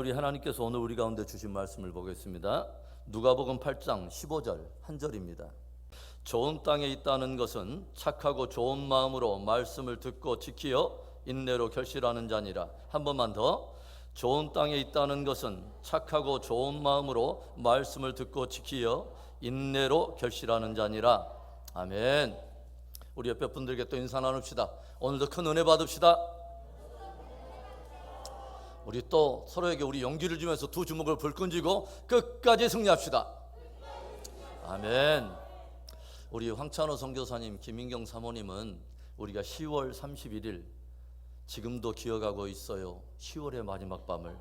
우리 하나님께서 오늘 우리 가운데 주신 말씀을 보겠습니다. 누가복음 8장 15절 한 절입니다. 좋은 땅에 있다는 것은 착하고 좋은 마음으로 말씀을 듣고 지키어 인내로 결실하는 자니라. 한 번만 더. 좋은 땅에 있다는 것은 착하고 좋은 마음으로 말씀을 듣고 지키어 인내로 결실하는 자니라. 아멘. 우리 옆에 분들께 또 인사 나눕시다. 오늘도 큰 은혜 받읍시다. 우리 또 서로에게 우리 용기를 주면서 두 주먹을 불끈 쥐고 끝까지 승리합시다. 아멘. 우리 황찬호 선교사님, 김인경 사모님은 우리가 10월 31일 지금도 기억하고 있어요. 10월의 마지막 밤을,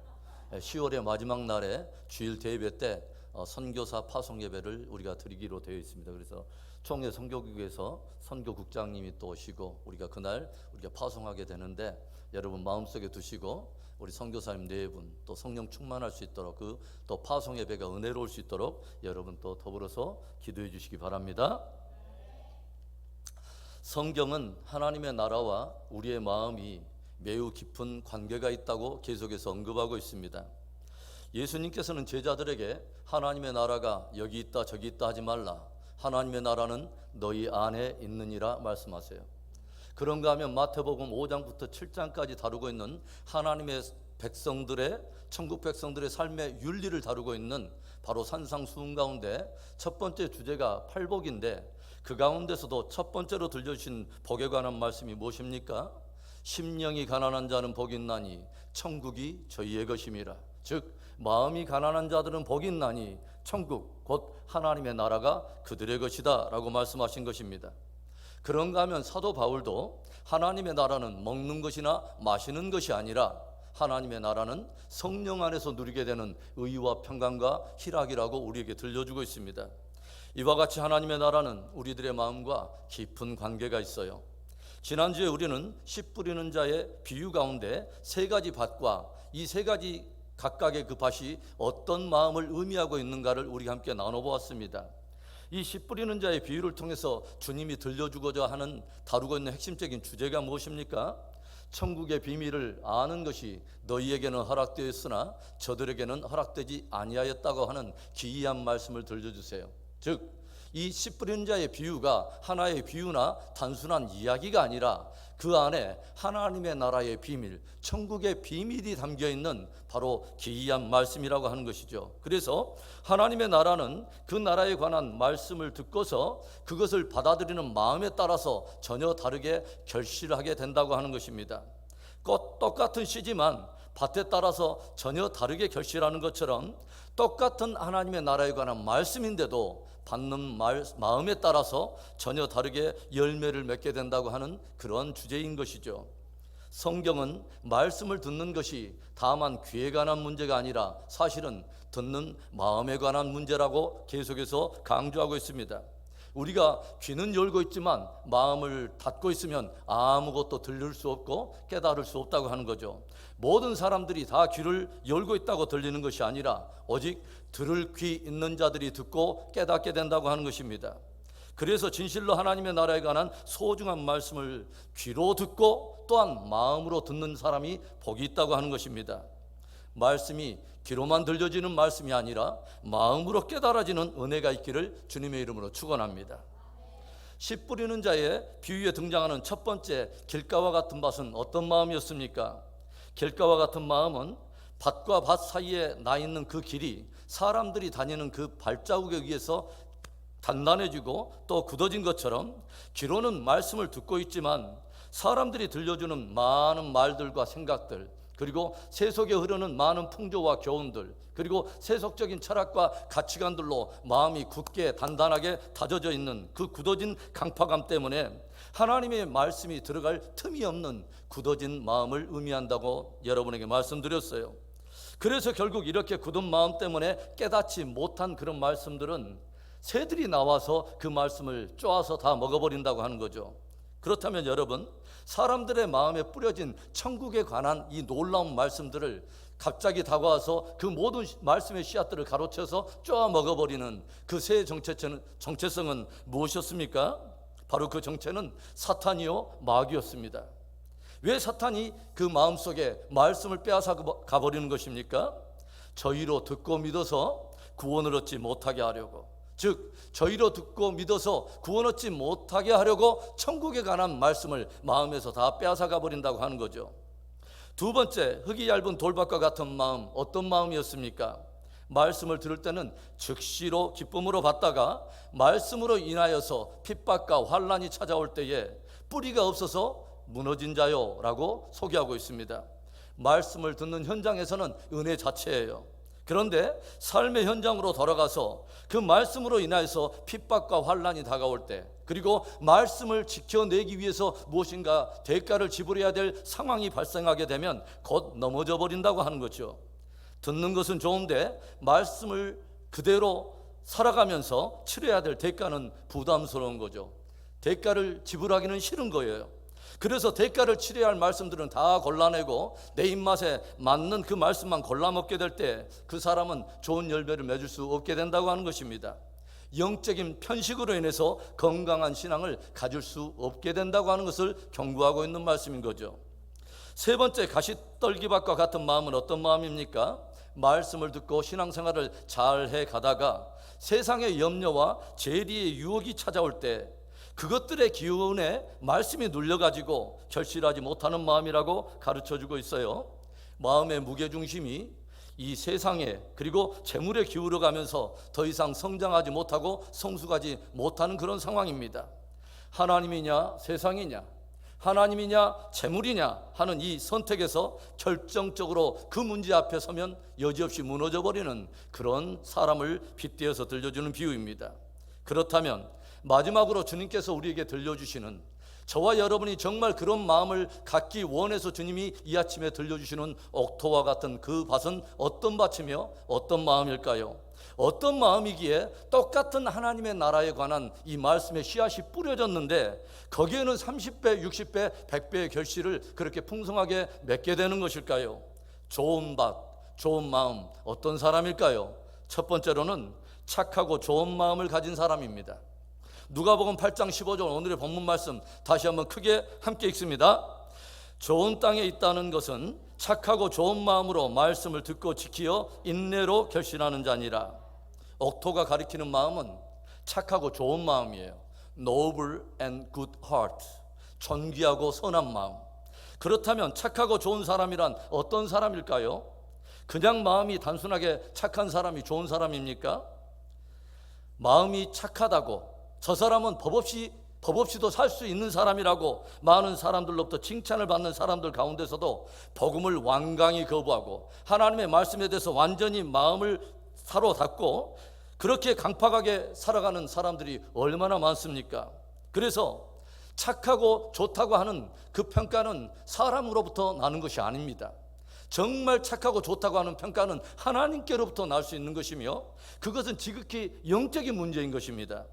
10월의 마지막 날에 주일 대예배 때 선교사 파송 예배를 우리가 드리기로 되어 있습니다. 그래서 총회 선교국에서 선교국장님이 또 오시고 우리가 그날 우리가 파송하게 되는데, 여러분 마음속에 두시고 우리 선교사님 네 분 또 성령 충만할 수 있도록, 그 또 파송 예배가 은혜로울 수 있도록 여러분 또 더불어서 기도해 주시기 바랍니다. 성경은 하나님의 나라와 우리의 마음이 매우 깊은 관계가 있다고 계속해서 언급하고 있습니다. 예수님께서는 제자들에게 하나님의 나라가 여기 있다 저기 있다 하지 말라, 하나님의 나라는 너희 안에 있느니라 말씀하세요. 그런가 하면 마태복음 5장부터 7장까지 다루고 있는 하나님의 백성들의, 천국 백성들의 삶의 윤리를 다루고 있는 바로 산상수훈 가운데 첫 번째 주제가 팔복인데, 그 가운데서도 첫 번째로 들려주신 복에 관한 말씀이 무엇입니까? 심령이 가난한 자는 복이 있나니 천국이 저희의 것임이라. 즉 마음이 가난한 자들은 복이 있나니 천국 곧 하나님의 나라가 그들의 것이다 라고 말씀하신 것입니다. 그런가 하면 사도 바울도 하나님의 나라는 먹는 것이나 마시는 것이 아니라 하나님의 나라는 성령 안에서 누리게 되는 의와 평강과 희락이라고 우리에게 들려주고 있습니다. 이와 같이 하나님의 나라는 우리들의 마음과 깊은 관계가 있어요. 지난주에 우리는 씨 뿌리는 자의 비유 가운데 세 가지 밭과 이 세 가지 각각의 그 밭이 어떤 마음을 의미하고 있는가를 우리가 함께 나눠보았습니다. 이 씨 뿌리는 자의 비유를 통해서 주님이 들려주고자 하는, 다루고 있는 핵심적인 주제가 무엇입니까? 천국의 비밀을 아는 것이 너희에게는 허락되었으나 저들에게는 허락되지 아니하였다고 하는 기이한 말씀을 들려주세요. 즉 이 씨 뿌리는 자의 비유가 하나의 비유나 단순한 이야기가 아니라 그 안에 하나님의 나라의 비밀, 천국의 비밀이 담겨있는 바로 기이한 말씀이라고 하는 것이죠. 그래서 하나님의 나라는 그 나라에 관한 말씀을 듣고서 그것을 받아들이는 마음에 따라서 전혀 다르게 결실하게 된다고 하는 것입니다. 똑같은 씨지만 밭에 따라서 전혀 다르게 결실하는 것처럼 똑같은 하나님의 나라에 관한 말씀인데도 받는 마음에 따라서 전혀 다르게 열매를 맺게 된다고 하는 그런 주제인 것이죠. 성경은 말씀을 듣는 것이 다만 귀에 관한 문제가 아니라 사실은 듣는 마음에 관한 문제라고 계속해서 강조하고 있습니다. 우리가 귀는 열고 있지만 마음을 닫고 있으면 아무것도 들릴 수 없고 깨달을 수 없다고 하는 거죠. 모든 사람들이 다 귀를 열고 있다고 들리는 것이 아니라 오직 들을 귀 있는 자들이 듣고 깨닫게 된다고 하는 것입니다. 그래서 진실로 하나님의 나라에 관한 소중한 말씀을 귀로 듣고 또한 마음으로 듣는 사람이 복이 있다고 하는 것입니다. 말씀이 귀로만 들려지는 말씀이 아니라 마음으로 깨달아지는 은혜가 있기를 주님의 이름으로 축원합니다. 씨 뿌리는 자의 비유에 등장하는 첫 번째 길가와 같은 밭은 어떤 마음이었습니까? 길가와 같은 마음은 밭과 밭 사이에 나 있는 그 길이 사람들이 다니는 그 발자국에 의해서 단단해지고 또 굳어진 것처럼, 귀로는 말씀을 듣고 있지만 사람들이 들려주는 많은 말들과 생각들, 그리고 세속에 흐르는 많은 풍조와 교훈들, 그리고 세속적인 철학과 가치관들로 마음이 굳게 단단하게 다져져 있는 그 굳어진 강파감 때문에 하나님의 말씀이 들어갈 틈이 없는 굳어진 마음을 의미한다고 여러분에게 말씀드렸어요. 그래서 결국 이렇게 굳은 마음 때문에 깨닫지 못한 그런 말씀들은 새들이 나와서 그 말씀을 쪼아서 다 먹어버린다고 하는 거죠. 그렇다면 여러분, 사람들의 마음에 뿌려진 천국에 관한 이 놀라운 말씀들을 갑자기 다가와서 그 모든 말씀의 씨앗들을 가로채서 쪼아 먹어버리는 그 새의 정체성은 무엇이었습니까? 바로 그 정체는 사탄이요 마귀였습니다. 왜 사탄이 그 마음속에 말씀을 빼앗아 가버리는 것입니까? 저희로 듣고 믿어서 구원을 얻지 못하게 하려고, 즉 저희로 듣고 믿어서 구원 얻지 못하게 하려고 천국에 관한 말씀을 마음에서 다 빼앗아가 버린다고 하는 거죠. 두 번째, 흙이 얇은 돌밭과 같은 마음, 어떤 마음이었습니까? 말씀을 들을 때는 즉시로 기쁨으로 받다가 말씀으로 인하여서 핍박과 환난이 찾아올 때에 뿌리가 없어서 무너진 자요 라고 소개하고 있습니다. 말씀을 듣는 현장에서는 은혜 자체예요. 그런데 삶의 현장으로 돌아가서 그 말씀으로 인하여서 핍박과 환난이 다가올 때, 그리고 말씀을 지켜내기 위해서 무엇인가 대가를 지불해야 될 상황이 발생하게 되면 곧 넘어져 버린다고 하는 거죠. 듣는 것은 좋은데 말씀을 그대로 살아가면서 치러야 될 대가는 부담스러운 거죠. 대가를 지불하기는 싫은 거예요. 그래서 대가를 치러야 할 말씀들은 다 골라내고 내 입맛에 맞는 그 말씀만 골라먹게 될 때 그 사람은 좋은 열매를 맺을 수 없게 된다고 하는 것입니다. 영적인 편식으로 인해서 건강한 신앙을 가질 수 없게 된다고 하는 것을 경고하고 있는 말씀인 거죠. 세 번째, 가시떨기밭과 같은 마음은 어떤 마음입니까? 말씀을 듣고 신앙생활을 잘 해가다가 세상의 염려와 재리의 유혹이 찾아올 때 그것들의 기운에 말씀이 눌려가지고 결실하지 못하는 마음이라고 가르쳐주고 있어요. 마음의 무게중심이 이 세상에 그리고 재물에 기울어가면서 더 이상 성장하지 못하고 성숙하지 못하는 그런 상황입니다. 하나님이냐 세상이냐, 하나님이냐 재물이냐 하는 이 선택에서 결정적으로 그 문제 앞에 서면 여지없이 무너져버리는 그런 사람을 빗대어서 들려주는 비유입니다. 그렇다면 마지막으로 주님께서 우리에게 들려주시는, 저와 여러분이 정말 그런 마음을 갖기 원해서 주님이 이 아침에 들려주시는 옥토와 같은 그 밭은 어떤 밭이며 어떤 마음일까요? 어떤 마음이기에 똑같은 하나님의 나라에 관한 이 말씀의 씨앗이 뿌려졌는데 거기에는 30배, 60배, 100배의 결실을 그렇게 풍성하게 맺게 되는 것일까요? 좋은 밭, 좋은 마음, 어떤 사람일까요? 첫 번째로는 착하고 좋은 마음을 가진 사람입니다. 누가복음 8장 15절 오늘의 본문 말씀 다시 한번 크게 함께 읽습니다. 좋은 땅에 있다는 것은 착하고 좋은 마음으로 말씀을 듣고 지키어 인내로 결실하는 자니라. 옥토가 가리키는 마음은 착하고 좋은 마음이에요. Noble and good heart, 존귀하고 선한 마음. 그렇다면 착하고 좋은 사람이란 어떤 사람일까요? 그냥 마음이 단순하게 착한 사람이 좋은 사람입니까? 마음이 착하다고 저 사람은 법 없이도 살 수 있는 사람이라고 많은 사람들로부터 칭찬을 받는 사람들 가운데서도 복음을 완강히 거부하고 하나님의 말씀에 대해서 완전히 마음을 사로잡고 그렇게 강팍하게 살아가는 사람들이 얼마나 많습니까? 그래서 착하고 좋다고 하는 그 평가는 사람으로부터 나는 것이 아닙니다. 정말 착하고 좋다고 하는 평가는 하나님께로부터 날 수 있는 것이며 그것은 지극히 영적인 문제인 것입니다.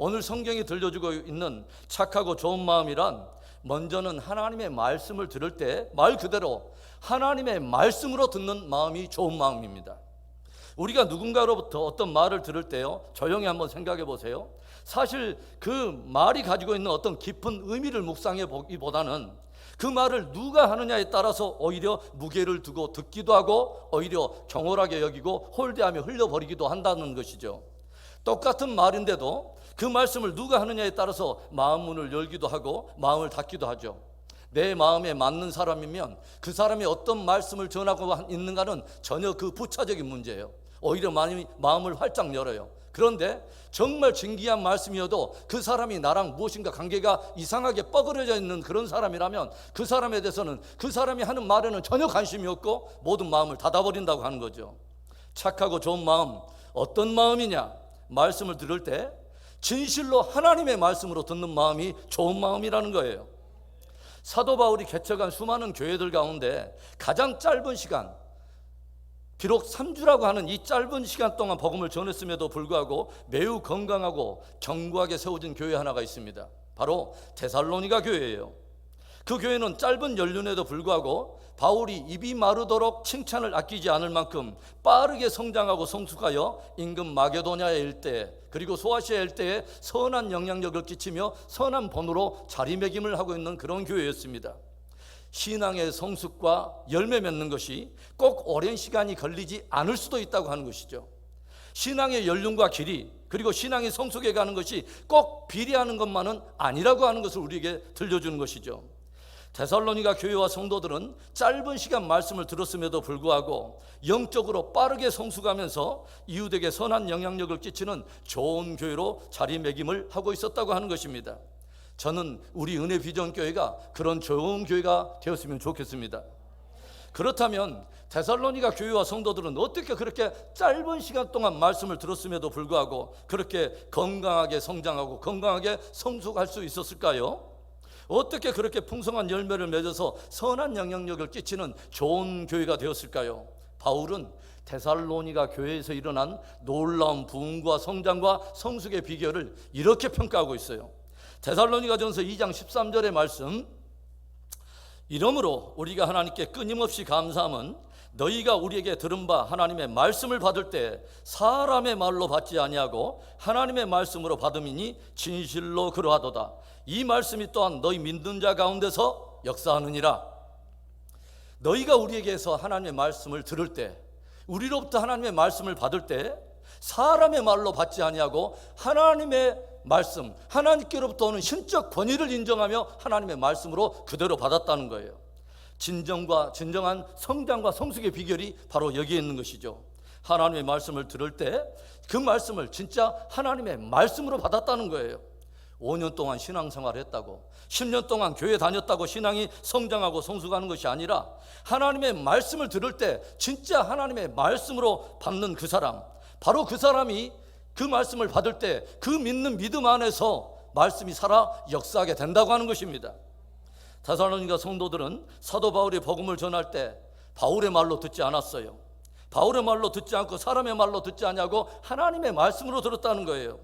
오늘 성경이 들려주고 있는 착하고 좋은 마음이란 먼저는 하나님의 말씀을 들을 때 말 그대로 하나님의 말씀으로 듣는 마음이 좋은 마음입니다. 우리가 누군가로부터 어떤 말을 들을 때요, 조용히 한번 생각해 보세요. 사실 그 말이 가지고 있는 어떤 깊은 의미를 묵상해 보기보다는 그 말을 누가 하느냐에 따라서 오히려 무게를 두고 듣기도 하고 오히려 경홀하게 여기고 홀대하며 흘려버리기도 한다는 것이죠. 똑같은 말인데도 그 말씀을 누가 하느냐에 따라서 마음 문을 열기도 하고 마음을 닫기도 하죠. 내 마음에 맞는 사람이면 그 사람이 어떤 말씀을 전하고 있는가는 전혀 그 부차적인 문제예요. 오히려 마음을 활짝 열어요. 그런데 정말 진귀한 말씀이어도 그 사람이 나랑 무엇인가 관계가 이상하게 뻐그려져 있는 그런 사람이라면 그 사람에 대해서는 그 사람이 하는 말에는 전혀 관심이 없고 모든 마음을 닫아버린다고 하는 거죠. 착하고 좋은 마음, 어떤 마음이냐? 말씀을 들을 때 진실로 하나님의 말씀으로 듣는 마음이 좋은 마음이라는 거예요. 사도 바울이 개척한 수많은 교회들 가운데 가장 짧은 시간, 비록 3주라고 하는 이 짧은 시간 동안 복음을 전했음에도 불구하고 매우 건강하고 견고하게 세워진 교회 하나가 있습니다. 바로 데살로니가 교회예요. 그 교회는 짧은 연륜에도 불구하고 바울이 입이 마르도록 칭찬을 아끼지 않을 만큼 빠르게 성장하고 성숙하여 인근 마게도냐의 일대에 그리고 소아시아 일대에 선한 영향력을 끼치며 선한 본으로 자리매김을 하고 있는 그런 교회였습니다. 신앙의 성숙과 열매 맺는 것이 꼭 오랜 시간이 걸리지 않을 수도 있다고 하는 것이죠. 신앙의 연륜과 길이, 그리고 신앙의 성숙에 가는 것이 꼭 비례하는 것만은 아니라고 하는 것을 우리에게 들려주는 것이죠. 데살로니가 교회와 성도들은 짧은 시간 말씀을 들었음에도 불구하고 영적으로 빠르게 성숙하면서 이웃에게 선한 영향력을 끼치는 좋은 교회로 자리매김을 하고 있었다고 하는 것입니다. 저는 우리 은혜 비전 교회가 그런 좋은 교회가 되었으면 좋겠습니다. 그렇다면 데살로니가 교회와 성도들은 어떻게 그렇게 짧은 시간 동안 말씀을 들었음에도 불구하고 그렇게 건강하게 성장하고 건강하게 성숙할 수 있었을까요? 어떻게 그렇게 풍성한 열매를 맺어서 선한 영향력을 끼치는 좋은 교회가 되었을까요? 바울은 데살로니가 교회에서 일어난 놀라운 부흥과 성장과 성숙의 비결을 이렇게 평가하고 있어요. 데살로니가전서 2장 13절의 말씀, 이러므로 우리가 하나님께 끊임없이 감사함은 너희가 우리에게 들은 바 하나님의 말씀을 받을 때 사람의 말로 받지 아니하고 하나님의 말씀으로 받음이니 진실로 그러하도다. 이 말씀이 또한 너희 믿는 자 가운데서 역사하느니라. 너희가 우리에게서 하나님의 말씀을 들을 때, 우리로부터 하나님의 말씀을 받을 때 사람의 말로 받지 아니하고 하나님의 말씀, 하나님께로부터 오는 신적 권위를 인정하며 하나님의 말씀으로 그대로 받았다는 거예요. 진정한 성장과 성숙의 비결이 바로 여기에 있는 것이죠. 하나님의 말씀을 들을 때 그 말씀을 진짜 하나님의 말씀으로 받았다는 거예요. 5년 동안 신앙생활을 했다고, 10년 동안 교회 다녔다고 신앙이 성장하고 성숙하는 것이 아니라 하나님의 말씀을 들을 때 진짜 하나님의 말씀으로 받는 그 사람, 바로 그 사람이 그 말씀을 받을 때 그 믿는 믿음 안에서 말씀이 살아 역사하게 된다고 하는 것입니다. 데살로니가 성도들은 사도 바울이 복음을 전할 때 바울의 말로 듣지 않았어요. 바울의 말로 듣지 않고 사람의 말로 듣지 않냐고 하나님의 말씀으로 들었다는 거예요.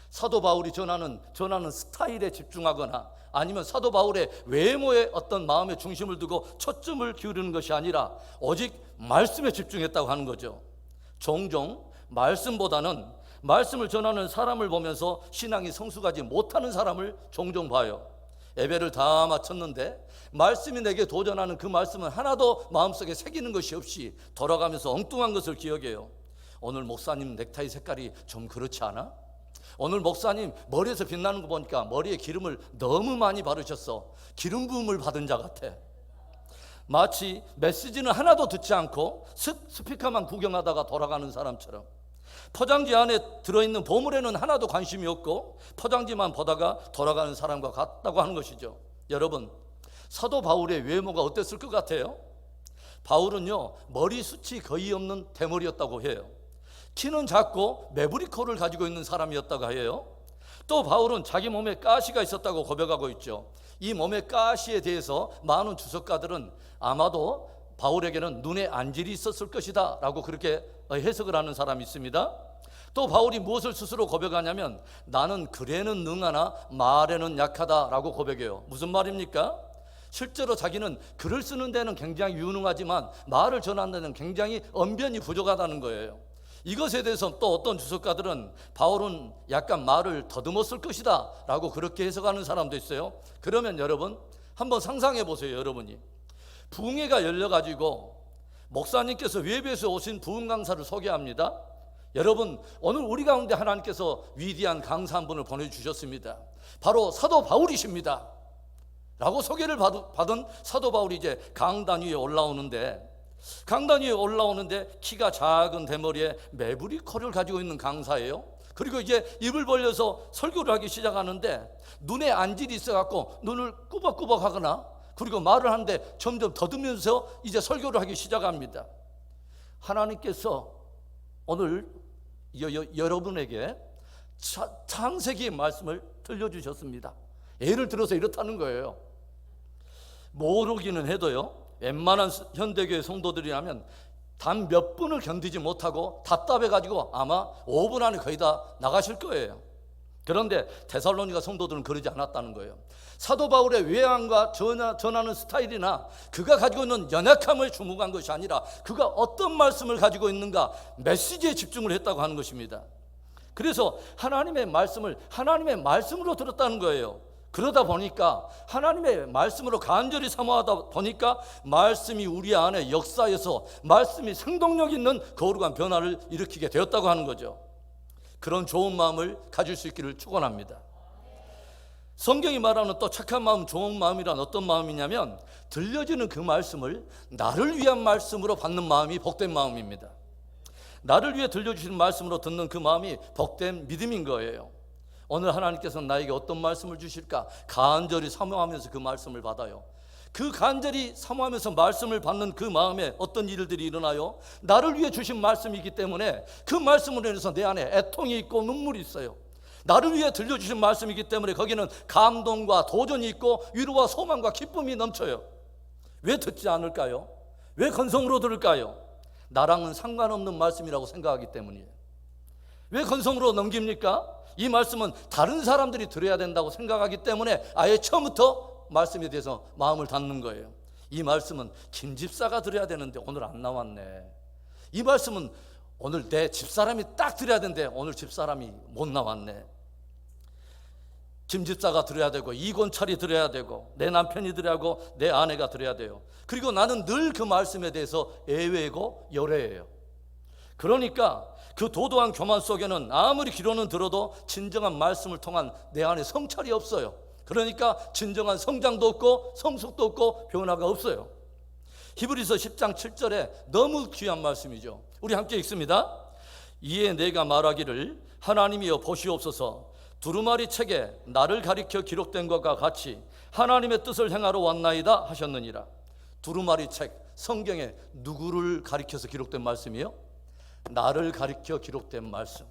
사도 바울이 전하는 스타일에 집중하거나 아니면 사도 바울의 외모에 어떤 마음의 중심을 두고 초점을 기울이는 것이 아니라 오직 말씀에 집중했다고 하는 거죠. 종종 말씀보다는 말씀을 전하는 사람을 보면서 신앙이 성숙하지 못하는 사람을 종종 봐요. 예배를 다 마쳤는데 말씀이 내게 도전하는 그 말씀은 하나도 마음속에 새기는 것이 없이 돌아가면서 엉뚱한 것을 기억해요. 오늘 목사님 넥타이 색깔이 좀 그렇지 않아? 오늘 목사님 머리에서 빛나는 거 보니까 머리에 기름을 너무 많이 바르셨어. 기름 부음을 받은 자 같아. 마치 메시지는 하나도 듣지 않고 스피커만 구경하다가 돌아가는 사람처럼, 포장지 안에 들어있는 보물에는 하나도 관심이 없고 포장지만 보다가 돌아가는 사람과 같다고 하는 것이죠. 여러분, 사도 바울의 외모가 어땠을 것 같아요? 바울은요, 머리숱이 거의 없는 대머리였다고 해요. 키는 작고 매부리 코를 가지고 있는 사람이었다고 해요. 또 바울은 자기 몸에 가시가 있었다고 고백하고 있죠. 이 몸의 가시에 대해서 많은 주석가들은 아마도 바울에게는 눈에 안질이 있었을 것이다 라고 그렇게 해석을 하는 사람이 있습니다. 또 바울이 무엇을 스스로 고백하냐면 나는 글에는 능하나 말에는 약하다 라고 고백해요. 무슨 말입니까? 실제로 자기는 글을 쓰는 데는 굉장히 유능하지만 말을 전하는 데는 굉장히 언변이 부족하다는 거예요. 이것에 대해서 또 어떤 주석가들은 바울은 약간 말을 더듬었을 것이다 라고 그렇게 해석하는 사람도 있어요. 그러면 여러분 한번 상상해 보세요. 여러분이 부흥회가 열려가지고 목사님께서 외부에서 오신 부흥 강사를 소개합니다. 여러분, 오늘 우리 가운데 하나님께서 위대한 강사 한 분을 보내주셨습니다. 바로 사도 바울이십니다 라고 소개를 받은 사도 바울이 이제 강단 위에 올라오는데 키가 작은 대머리에 매부리 코를 가지고 있는 강사예요. 그리고 이제 입을 벌려서 설교를 하기 시작하는데 눈에 안질이 있어갖고 눈을 꾸벅꾸벅 하거나 그리고 말을 하는데 점점 더듬으면서 이제 설교를 하기 시작합니다. 하나님께서 오늘 여러분에게 창세기의 말씀을 들려주셨습니다. 예를 들어서 이렇다는 거예요. 모르기는 해도요, 웬만한 현대교회 성도들이라면 단 몇 분을 견디지 못하고 답답해가지고 아마 5분 안에 거의 다 나가실 거예요. 그런데 데살로니가 성도들은 그러지 않았다는 거예요. 사도 바울의 외양과 전하는 스타일이나 그가 가지고 있는 연약함을 주목한 것이 아니라 그가 어떤 말씀을 가지고 있는가, 메시지에 집중을 했다고 하는 것입니다. 그래서 하나님의 말씀을 하나님의 말씀으로 들었다는 거예요. 그러다 보니까 하나님의 말씀으로 간절히 사모하다 보니까 말씀이 우리 안에 역사해서 말씀이 생동력 있는 거룩한 변화를 일으키게 되었다고 하는 거죠. 그런 좋은 마음을 가질 수 있기를 축원합니다. 성경이 말하는 또 착한 마음, 좋은 마음이란 어떤 마음이냐면 들려지는 그 말씀을 나를 위한 말씀으로 받는 마음이 복된 마음입니다. 나를 위해 들려주시는 말씀으로 듣는 그 마음이 복된 믿음인 거예요. 오늘 하나님께서는 나에게 어떤 말씀을 주실까 간절히 사모하면서 그 말씀을 받아요. 그 간절히 사모하면서 말씀을 받는 그 마음에 어떤 일들이 일어나요? 나를 위해 주신 말씀이기 때문에 그 말씀으로 인해서 내 안에 애통이 있고 눈물이 있어요. 나를 위해 들려주신 말씀이기 때문에 거기는 감동과 도전이 있고 위로와 소망과 기쁨이 넘쳐요. 왜 듣지 않을까요? 왜 건성으로 들을까요? 나랑은 상관없는 말씀이라고 생각하기 때문이에요. 왜 건성으로 넘깁니까? 이 말씀은 다른 사람들이 들어야 된다고 생각하기 때문에 아예 처음부터 말씀에 대해서 마음을 닫는 거예요. 이 말씀은 김 집사가 들어야 되는데 오늘 안 나왔네. 이 말씀은 오늘 내 집사람이 딱 들어야 되는데 오늘 집사람이 못 나왔네. 김 집사가 들어야 되고 이권철이 들어야 되고 내 남편이 들어야 하고 내 아내가 들어야 돼요. 그리고 나는 늘 그 말씀에 대해서 애외고 열애해요. 그러니까 그 도도한 교만 속에는 아무리 기로는 들어도 진정한 말씀을 통한 내 안에 성찰이 없어요. 그러니까 진정한 성장도 없고 성숙도 없고 변화가 없어요. 히브리서 10장 7절에 너무 귀한 말씀이죠. 우리 함께 읽습니다. 이에 내가 말하기를 하나님이여 보시옵소서 두루마리 책에 나를 가리켜 기록된 것과 같이 하나님의 뜻을 행하러 왔나이다 하셨느니라. 두루마리 책, 성경에 누구를 가리켜서 기록된 말씀이요? 나를 가리켜 기록된 말씀.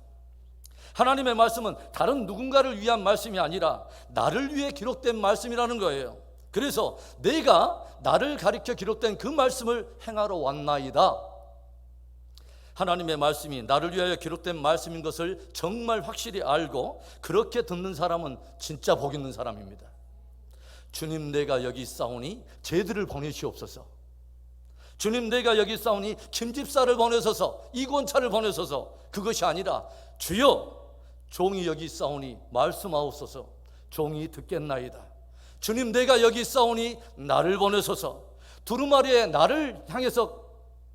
하나님의 말씀은 다른 누군가를 위한 말씀이 아니라 나를 위해 기록된 말씀이라는 거예요. 그래서 내가 나를 가리켜 기록된 그 말씀을 행하러 왔나이다. 하나님의 말씀이 나를 위하여 기록된 말씀인 것을 정말 확실히 알고 그렇게 듣는 사람은 진짜 복 있는 사람입니다. 주님 내가 여기 있사오니 제들을 보내시옵소서. 주님 내가 여기 있사오니 김집사를 보내소서, 이권차를 보내소서. 그것이 아니라 주여 종이 여기 있사오니 말씀하옵소서. 종이 듣겠나이다. 주님 내가 여기 있사오니 나를 보내소서. 두루마리에 나를 향해서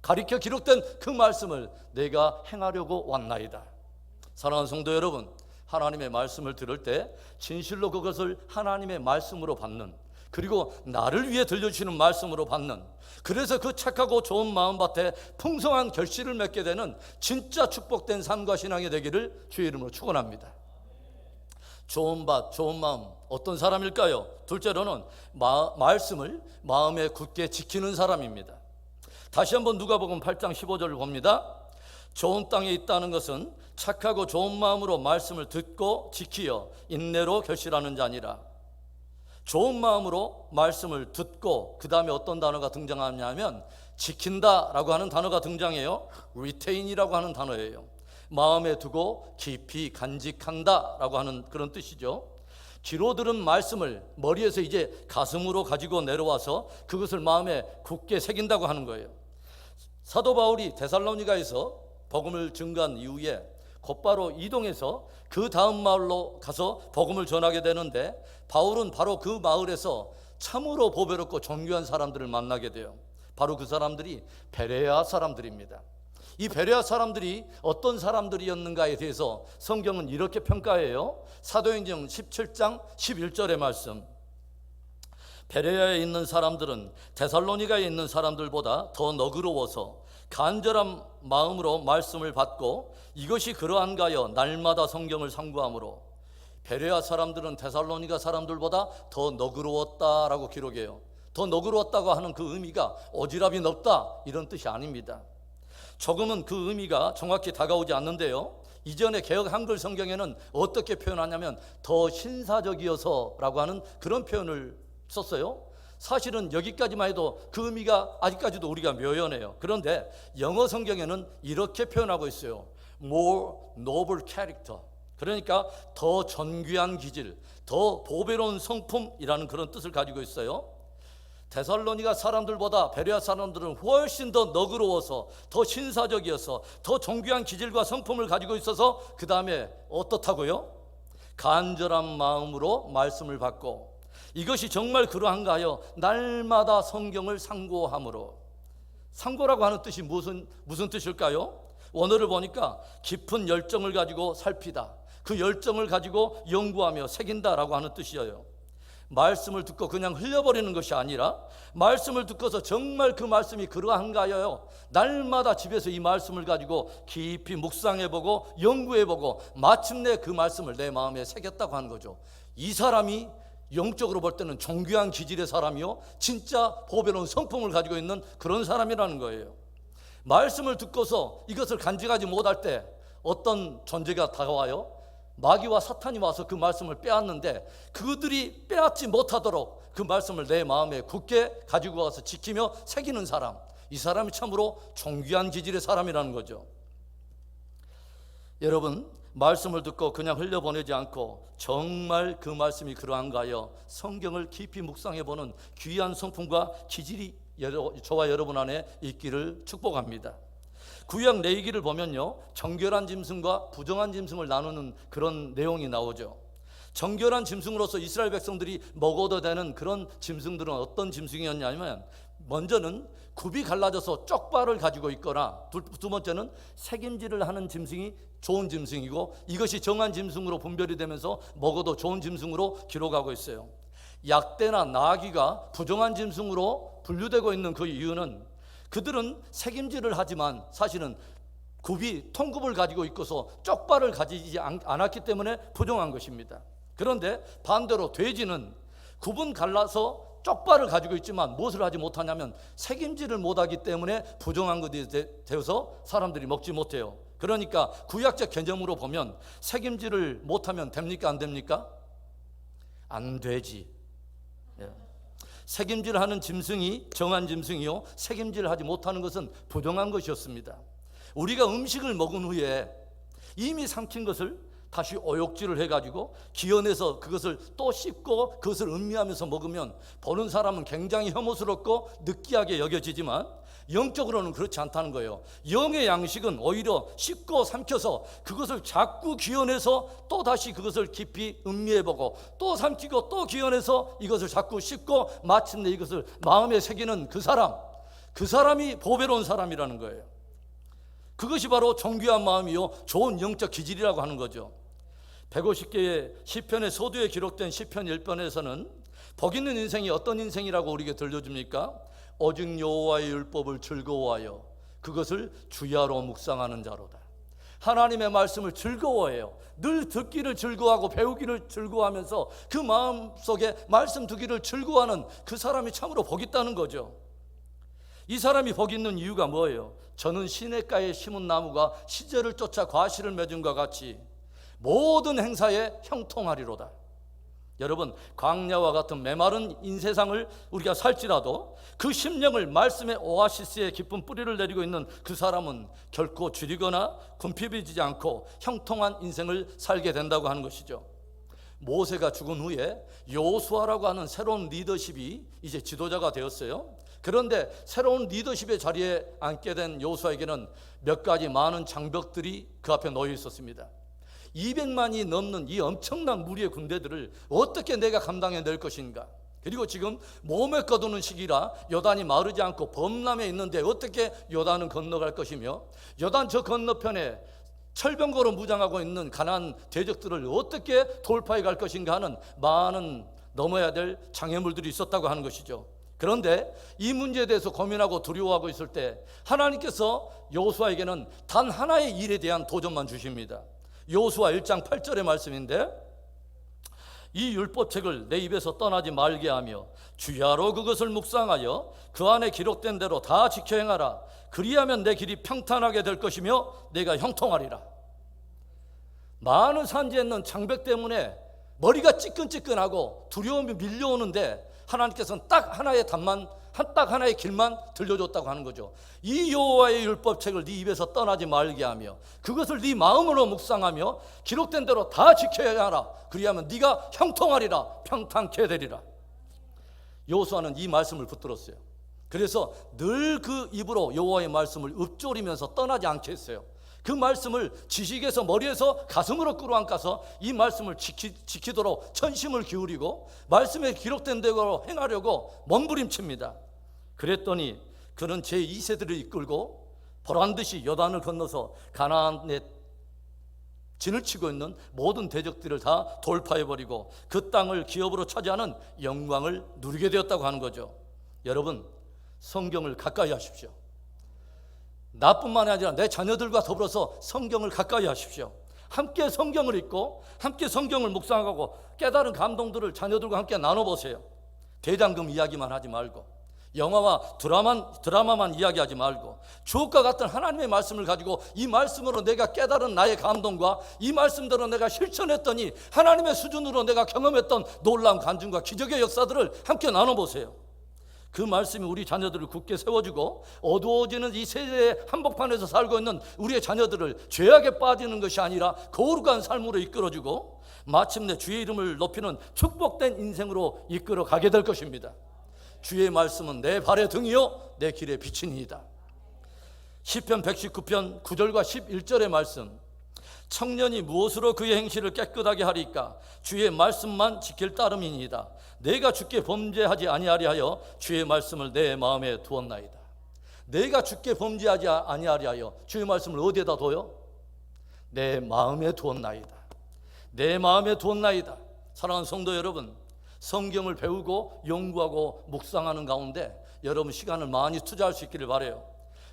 가리켜 기록된 그 말씀을 내가 행하려고 왔나이다. 사랑하는 성도 여러분, 하나님의 말씀을 들을 때 진실로 그것을 하나님의 말씀으로 받는, 그리고 나를 위해 들려주시는 말씀으로 받는, 그래서 그 착하고 좋은 마음밭에 풍성한 결실을 맺게 되는 진짜 축복된 삶과 신앙이 되기를 주의 이름으로 축원합니다. 좋은 밭, 좋은 마음, 어떤 사람일까요? 둘째로는 말씀을 마음에 굳게 지키는 사람입니다. 다시 한번 누가복음 8장 15절을 봅니다. 좋은 땅에 있다는 것은 착하고 좋은 마음으로 말씀을 듣고 지키어 인내로 결실하는 자니라. 좋은 마음으로 말씀을 듣고 그 다음에 어떤 단어가 등장하냐면 지킨다라고 하는 단어가 등장해요. retain이라고 하는 단어예요. 마음에 두고 깊이 간직한다라고 하는 그런 뜻이죠. 귀로 들은 말씀을 머리에서 이제 가슴으로 가지고 내려와서 그것을 마음에 굳게 새긴다고 하는 거예요. 사도 바울이 데살로니가에서 복음을 증거한 이후에 곧바로 이동해서 그 다음 마을로 가서 복음을 전하게 되는데 바울은 바로 그 마을에서 참으로 보배롭고 존귀한 사람들을 만나게 돼요. 바로 그 사람들이 베레아 사람들입니다. 이 베레아 사람들이 어떤 사람들이었는가에 대해서 성경은 이렇게 평가해요. 사도행전 17장 11절의 말씀. 베레아에 있는 사람들은 데살로니가에 있는 사람들보다 더 너그러워서 간절한 마음으로 말씀을 받고 이것이 그러한가여 날마다 성경을 상고하므로. 베레아 사람들은 데살로니가 사람들보다 더 너그러웠다라고 기록해요. 더 너그러웠다고 하는 그 의미가 오지랖이 넓다 이런 뜻이 아닙니다. 조금은 그 의미가 정확히 다가오지 않는데요, 이전에 개역 한글 성경에는 어떻게 표현하냐면 더 신사적이어서라고 하는 그런 표현을 썼어요. 사실은 여기까지만 해도 그 의미가 아직까지도 우리가 묘연해요. 그런데 영어 성경에는 이렇게 표현하고 있어요. More noble character. 그러니까 더 존귀한 기질, 더 보배로운 성품이라는 그런 뜻을 가지고 있어요. 데살로니가 사람들보다 베레아 사람들은 훨씬 더 너그러워서, 더 신사적이어서, 더 존귀한 기질과 성품을 가지고 있어서 그 다음에 어떻다고요? 간절한 마음으로 말씀을 받고 이것이 정말 그러한가 하여 날마다 성경을 상고함으로. 상고라고 하는 뜻이 무슨 뜻일까요? 원어를 보니까 깊은 열정을 가지고 살피다, 그 열정을 가지고 연구하며 새긴다라고 하는 뜻이에요. 말씀을 듣고 그냥 흘려버리는 것이 아니라 말씀을 듣고서 정말 그 말씀이 그러한가 하여 날마다 집에서 이 말씀을 가지고 깊이 묵상해보고 연구해보고 마침내 그 말씀을 내 마음에 새겼다고 하는 거죠. 이 사람이 영적으로 볼 때는 존귀한 기질의 사람이요, 진짜 보배로운 성품을 가지고 있는 그런 사람이라는 거예요. 말씀을 듣고서 이것을 간직하지 못할 때 어떤 존재가 다가와요? 마귀와 사탄이 와서 그 말씀을 빼앗는데 그들이 빼앗지 못하도록 그 말씀을 내 마음에 굳게 가지고 와서 지키며 새기는 사람, 이 사람이 참으로 존귀한 기질의 사람이라는 거죠. 여러분, 말씀을 듣고 그냥 흘려보내지 않고 정말 그 말씀이 그러한가 하여 성경을 깊이 묵상해보는 귀한 성품과 기질이 저와 여러분 안에 있기를 축복합니다. 구약 레위기를 보면요, 정결한 짐승과 부정한 짐승을 나누는 그런 내용이 나오죠. 정결한 짐승으로서 이스라엘 백성들이 먹어도 되는 그런 짐승들은 어떤 짐승이었냐면, 먼저는 굽이 갈라져서 쪽발을 가지고 있거나, 두 번째는 색임질을 하는 짐승이 좋은 짐승이고, 이것이 정한 짐승으로 분별이 되면서 먹어도 좋은 짐승으로 기록하고 있어요. 약대나 나귀가 부정한 짐승으로 분류되고 있는 그 이유는 그들은 색임질을 하지만 사실은 굽이 통굽을 가지고 있고서 쪽발을 가지지 않았기 때문에 부정한 것입니다. 그런데 반대로 돼지는 굽은 갈라서 쪽발을 가지고 있지만 무엇을 하지 못하냐면 색임질을 못하기 때문에 부정한 것이 되어서 사람들이 먹지 못해요. 그러니까 구약적 개념으로 보면 색임질을 못하면 됩니까, 안 됩니까? 안 되지. 색임질을 하는 짐승이 정한 짐승이요, 색임질을 하지 못하는 것은 부정한 것이었습니다. 우리가 음식을 먹은 후에 이미 삼킨 것을 다시 오욕질을 해가지고 기어내서 그것을 또 씹고 그것을 음미하면서 먹으면 보는 사람은 굉장히 혐오스럽고 느끼하게 여겨지지만 영적으로는 그렇지 않다는 거예요. 영의 양식은 오히려 씹고 삼켜서 그것을 자꾸 기어내서 또 다시 그것을 깊이 음미해보고 또 삼키고 또 기어내서 이것을 자꾸 씹고 마침내 이것을 마음에 새기는 그 사람이 보배로운 사람이라는 거예요. 그것이 바로 존귀한 마음이요, 좋은 영적 기질이라고 하는 거죠. 150개의 시편의 서두에 기록된 시편 1편에서는 복 있는 인생이 어떤 인생이라고 우리에게 들려줍니까? 오직 여호와의 율법을 즐거워하여 그것을 주야로 묵상하는 자로다. 하나님의 말씀을 즐거워해요. 늘 듣기를 즐거워하고 배우기를 즐거워하면서 그 마음속에 말씀 두기를 즐거워하는 그 사람이 참으로 복 있다는 거죠. 이 사람이 복 있는 이유가 뭐예요? 저는 시냇가에 심은 나무가 시절을 쫓아 과실을 맺음과 같이 모든 행사에 형통하리로다. 여러분, 광야와 같은 메마른 인세상을 우리가 살지라도 그 심령을 말씀의 오아시스에 깊은 뿌리를 내리고 있는 그 사람은 결코 줄이거나 군핍해지지 않고 형통한 인생을 살게 된다고 하는 것이죠. 모세가 죽은 후에 여호수아라고 하는 새로운 리더십이 이제 지도자가 되었어요. 그런데 새로운 리더십의 자리에 앉게 된 여호수아에게는 몇 가지 많은 장벽들이 그 앞에 놓여 있었습니다. 200만이 넘는 이 엄청난 무리의 군대들을 어떻게 내가 감당해낼 것인가? 그리고 지금 몸에 거두는 시기라 요단이 마르지 않고 범람에 있는데 어떻게 요단은 건너갈 것이며, 요단 저 건너편에 철병거로 무장하고 있는 가나안 대적들을 어떻게 돌파해 갈 것인가 하는 많은 넘어야 될 장애물들이 있었다고 하는 것이죠. 그런데 이 문제에 대해서 고민하고 두려워하고 있을 때 하나님께서 여호수아에게는 단 하나의 일에 대한 도전만 주십니다. 여호수아 1장 8절의 말씀인데, 이 율법책을 내 입에서 떠나지 말게 하며 주야로 그것을 묵상하여 그 안에 기록된 대로 다 지켜 행하라. 그리하면 내 길이 평탄하게 될 것이며 내가 형통하리라. 많은 산지에 있는 장벽 때문에 머리가 찌끈찌끈하고 두려움이 밀려오는데 하나님께서는 딱 하나의 답만, 딱 하나의 길만 들려줬다고 하는 거죠. 이 여호와의 율법책을 네 입에서 떠나지 말게 하며 그것을 네 마음으로 묵상하며 기록된 대로 다 지켜야 하라. 그리하면 네가 형통하리라, 평탄케 되리라. 여호수아는 이 말씀을 붙들었어요. 그래서 늘 그 입으로 여호와의 말씀을 읊조리면서 떠나지 않게 했어요. 그 말씀을 지식에서 머리에서 가슴으로 끌어안고서 이 말씀을 지키도록 전심을 기울이고 말씀에 기록된 대로 행하려고 몸부림칩니다. 그랬더니 그는 제2세들을 이끌고 보란듯이 요단을 건너서 가나안에 진을 치고 있는 모든 대적들을 다 돌파해버리고 그 땅을 기업으로 차지하는 영광을 누리게 되었다고 하는 거죠. 여러분, 성경을 가까이 하십시오. 나뿐만이 아니라 내 자녀들과 더불어서 성경을 가까이 하십시오. 함께 성경을 읽고 함께 성경을 묵상하고 깨달은 감동들을 자녀들과 함께 나눠보세요. 대장금 이야기만 하지 말고, 영화와 드라마만 이야기하지 말고, 주옥과 같은 하나님의 말씀을 가지고 이 말씀으로 내가 깨달은 나의 감동과 이 말씀대로 내가 실천했더니 하나님의 수준으로 내가 경험했던 놀라운 간증과 기적의 역사들을 함께 나눠보세요. 그 말씀이 우리 자녀들을 굳게 세워주고 어두워지는 이 세대의 한복판에서 살고 있는 우리의 자녀들을 죄악에 빠지는 것이 아니라 거룩한 삶으로 이끌어주고 마침내 주의 이름을 높이는 축복된 인생으로 이끌어 가게 될 것입니다. 주의 말씀은 내 발의 등이요 내 길의 빛이니이다. 시편 119편 9절과 11절의 말씀, 청년이 무엇으로 그의 행실을 깨끗하게 하리까? 주의 말씀만 지킬 따름이니이다. 내가 주께 범죄하지 아니하리 하여 주의 말씀을 내 마음에 두었나이다. 내가 주께 범죄하지 아니하리 하여 주의 말씀을 어디에다 둬요? 내 마음에 두었나이다. 내 마음에 두었나이다. 사랑하는 성도 여러분, 성경을 배우고 연구하고 묵상하는 가운데 여러분 시간을 많이 투자할 수 있기를 바라요.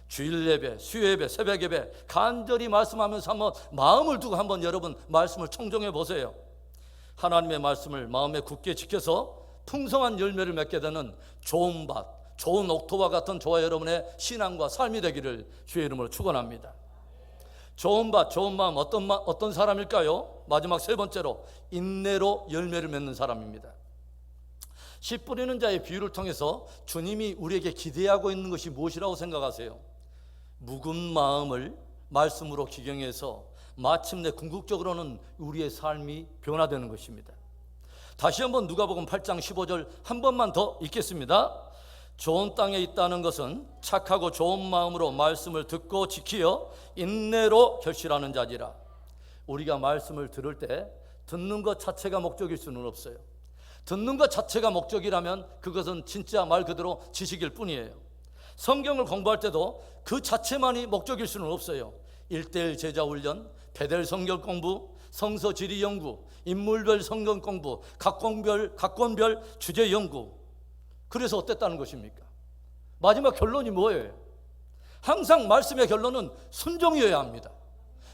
주일 예배, 수요 예배, 새벽 예배 간절히 말씀하면서 한번 마음을 두고 한번 여러분 말씀을 청정해 보세요. 하나님의 말씀을 마음에 굳게 지켜서 풍성한 열매를 맺게 되는 좋은 밭, 좋은 옥토와 같은 저와 여러분의 신앙과 삶이 되기를 주의 이름으로 축원합니다. 좋은 밭, 좋은 마음, 어떤 사람일까요? 마지막 세 번째로 인내로 열매를 맺는 사람입니다. 씨 뿌리는 자의 비유를 통해서 주님이 우리에게 기대하고 있는 것이 무엇이라고 생각하세요? 묵은 마음을 말씀으로 기경해서 마침내 궁극적으로는 우리의 삶이 변화되는 것입니다. 다시 한번 누가복음 8장 15절 한 번만 더 읽겠습니다. 좋은 땅에 있다는 것은 착하고 좋은 마음으로 말씀을 듣고 지키어 인내로 결실하는 자지라. 우리가 말씀을 들을 때 듣는 것 자체가 목적일 수는 없어요. 듣는 것 자체가 목적이라면 그것은 진짜 말 그대로 지식일 뿐이에요. 성경을 공부할 때도 그 자체만이 목적일 수는 없어요. 1:1 제자 훈련, 베델 성경 공부, 성서 지리 연구, 인물별 성경 공부, 각권별 주제 연구. 그래서 어땠다는 것입니까? 마지막 결론이 뭐예요? 항상 말씀의 결론은 순종이어야 합니다.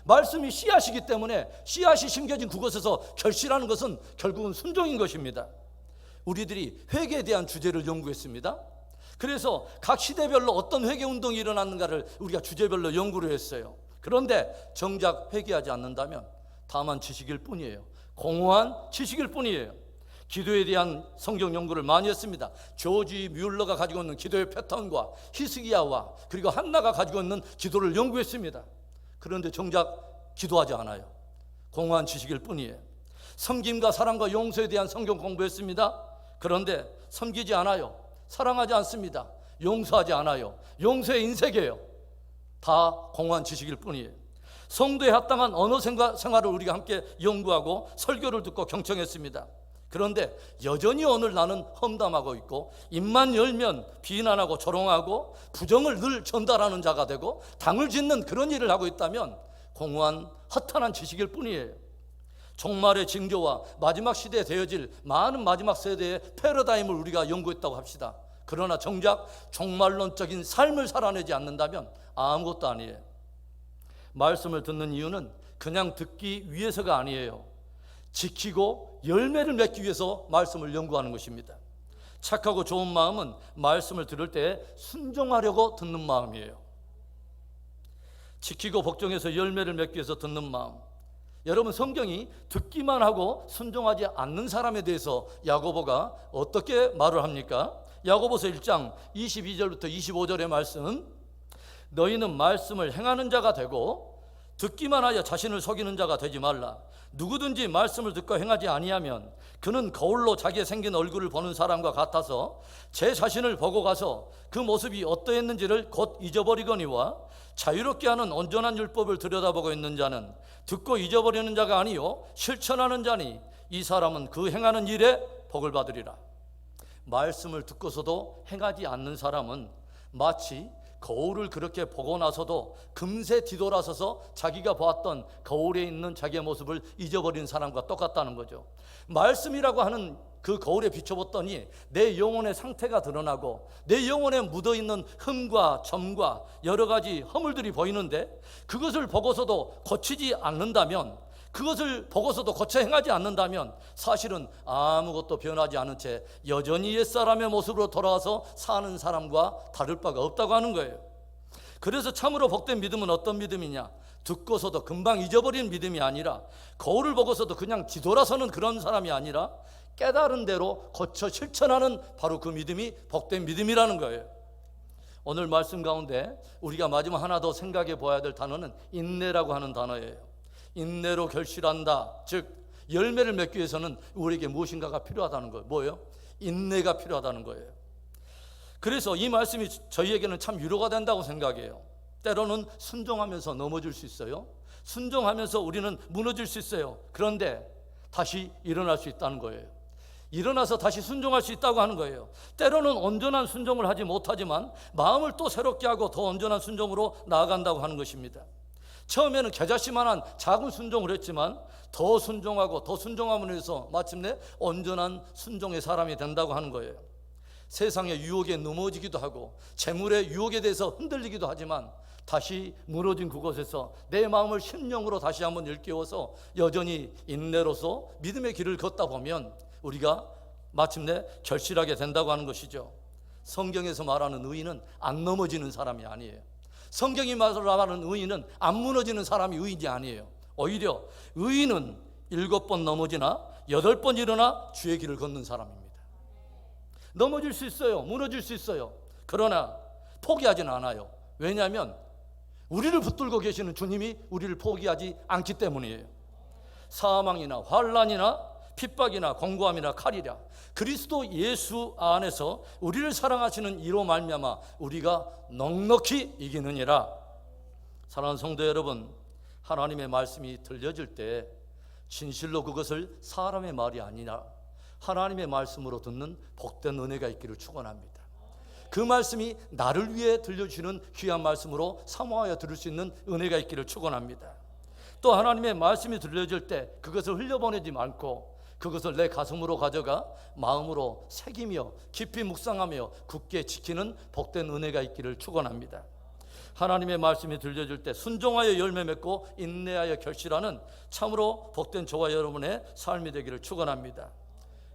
말씀이 씨앗이기 때문에 씨앗이 심겨진 그곳에서 결실하는 것은 결국은 순종인 것입니다. 우리들이 회개에 대한 주제를 연구했습니다. 그래서 각 시대별로 어떤 회개운동이 일어났는가를 우리가 주제별로 연구를 했어요. 그런데 정작 회개하지 않는다면 다만 지식일 뿐이에요. 공허한 지식일 뿐이에요. 기도에 대한 성경 연구를 많이 했습니다. 조지 뮬러가 가지고 있는 기도의 패턴과 히스기야와 그리고 한나가 가지고 있는 기도를 연구했습니다. 그런데 정작 기도하지 않아요. 공허한 지식일 뿐이에요. 섬김과 사랑과 용서에 대한 성경 공부했습니다. 그런데 섬기지 않아요. 사랑하지 않습니다. 용서하지 않아요. 용서의 인색이에요. 다 공허한 지식일 뿐이에요. 성도에 합당한 언어 생활을 우리가 함께 연구하고 설교를 듣고 경청했습니다. 그런데 여전히 오늘 나는 험담하고 있고 입만 열면 비난하고 조롱하고 부정을 늘 전달하는 자가 되고 당을 짓는 그런 일을 하고 있다면 공허한 허탄한 지식일 뿐이에요. 종말의 징조와 마지막 시대에 되어질 많은 마지막 세대의 패러다임을 우리가 연구했다고 합시다. 그러나 정작 종말론적인 삶을 살아내지 않는다면 아무것도 아니에요. 말씀을 듣는 이유는 그냥 듣기 위해서가 아니에요. 지키고 열매를 맺기 위해서 말씀을 연구하는 것입니다. 착하고 좋은 마음은 말씀을 들을 때 순종하려고 듣는 마음이에요. 지키고 복종해서 열매를 맺기 위해서 듣는 마음. 여러분, 성경이 듣기만 하고 순종하지 않는 사람에 대해서 야고보가 어떻게 말을 합니까? 야고보서 1장 22절부터 25절의 말씀, 너희는 말씀을 행하는 자가 되고 듣기만 하여 자신을 속이는 자가 되지 말라. 누구든지 말씀을 듣고 행하지 아니하면 그는 거울로 자기의 생긴 얼굴을 보는 사람과 같아서 제 자신을 보고 가서 그 모습이 어떠했는지를 곧 잊어버리거니와 자유롭게 하는 온전한 율법을 들여다보고 있는 자는 듣고 잊어버리는 자가 아니요 실천하는 자니 이 사람은 그 행하는 일에 복을 받으리라. 말씀을 듣고서도 행하지 않는 사람은 마치 거울을 그렇게 보고 나서도 금세 뒤돌아서서 자기가 보았던 거울에 있는 자기의 모습을 잊어버린 사람과 똑같다는 거죠. 말씀이라고 하는 그 거울에 비춰봤더니 내 영혼의 상태가 드러나고 내 영혼에 묻어있는 흠과 점과 여러 가지 허물들이 보이는데 그것을 보고서도 고치지 않는다면, 그것을 보고서도 고쳐 행하지 않는다면 사실은 아무것도 변하지 않은 채 여전히 옛사람의 모습으로 돌아와서 사는 사람과 다를 바가 없다고 하는 거예요. 그래서 참으로 복된 믿음은 어떤 믿음이냐? 듣고서도 금방 잊어버린 믿음이 아니라, 거울을 보고서도 그냥 뒤돌아서는 그런 사람이 아니라 깨달은 대로 고쳐 실천하는 바로 그 믿음이 복된 믿음이라는 거예요. 오늘 말씀 가운데 우리가 마지막 하나 더 생각해 보아야 될 단어는 인내라고 하는 단어예요. 인내로 결실한다. 즉 열매를 맺기 위해서는 우리에게 무엇인가가 필요하다는 거예요. 뭐예요? 인내가 필요하다는 거예요. 그래서 이 말씀이 저희에게는 참 위로가 된다고 생각해요. 때로는 순종하면서 넘어질 수 있어요. 순종하면서 우리는 무너질 수 있어요. 그런데 다시 일어날 수 있다는 거예요. 일어나서 다시 순종할 수 있다고 하는 거예요. 때로는 온전한 순종을 하지 못하지만 마음을 또 새롭게 하고 더 온전한 순종으로 나아간다고 하는 것입니다. 처음에는 겨자씨만한 작은 순종을 했지만 더 순종하고 더 순종함으로 해서 마침내 온전한 순종의 사람이 된다고 하는 거예요. 세상의 유혹에 넘어지기도 하고 재물의 유혹에 대해서 흔들리기도 하지만 다시 무너진 그곳에서 내 마음을 심령으로 다시 한번 일깨워서 여전히 인내로서 믿음의 길을 걷다 보면 우리가 마침내 결실하게 된다고 하는 것이죠. 성경에서 말하는 의인은 안 넘어지는 사람이 아니에요. 성경이 말하는 의인은 안 무너지는 사람이 의인이 아니에요. 오히려 의인은 7번 넘어지나 8번 일어나 주의 길을 걷는 사람입니다. 넘어질 수 있어요. 무너질 수 있어요. 그러나 포기하지는 않아요. 왜냐하면 우리를 붙들고 계시는 주님이 우리를 포기하지 않기 때문이에요. 사망이나 환난이나 핍박이나 공고함이나 칼이라 그리스도 예수 안에서 우리를 사랑하시는 이로 말미암아 우리가 넉넉히 이기느니라. 사랑하는 성도 여러분, 하나님의 말씀이 들려질 때 진실로 그것을 사람의 말이 아니라 하나님의 말씀으로 듣는 복된 은혜가 있기를 축원합니다. 그 말씀이 나를 위해 들려주시는 귀한 말씀으로 사모하여 들을 수 있는 은혜가 있기를 축원합니다. 또 하나님의 말씀이 들려질 때 그것을 흘려보내지 않고 그것을 내 가슴으로 가져가 마음으로 새기며 깊이 묵상하며 굳게 지키는 복된 은혜가 있기를 축원합니다. 하나님의 말씀이 들려질 때 순종하여 열매 맺고 인내하여 결실하는 참으로 복된 저와 여러분의 삶이 되기를 축원합니다.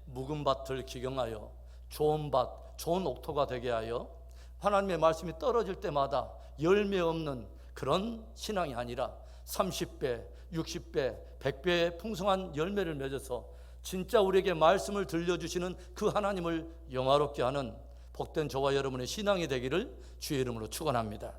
묵은 밭을 기경하여 좋은 밭, 좋은 옥토가 되게 하여 하나님의 말씀이 떨어질 때마다 열매 없는 그런 신앙이 아니라 30배, 60배, 100배의 풍성한 열매를 맺어서 진짜 우리에게 말씀을 들려주시는 그 하나님을 영화롭게 하는 복된 저와 여러분의 신앙이 되기를 주의 이름으로 축원합니다.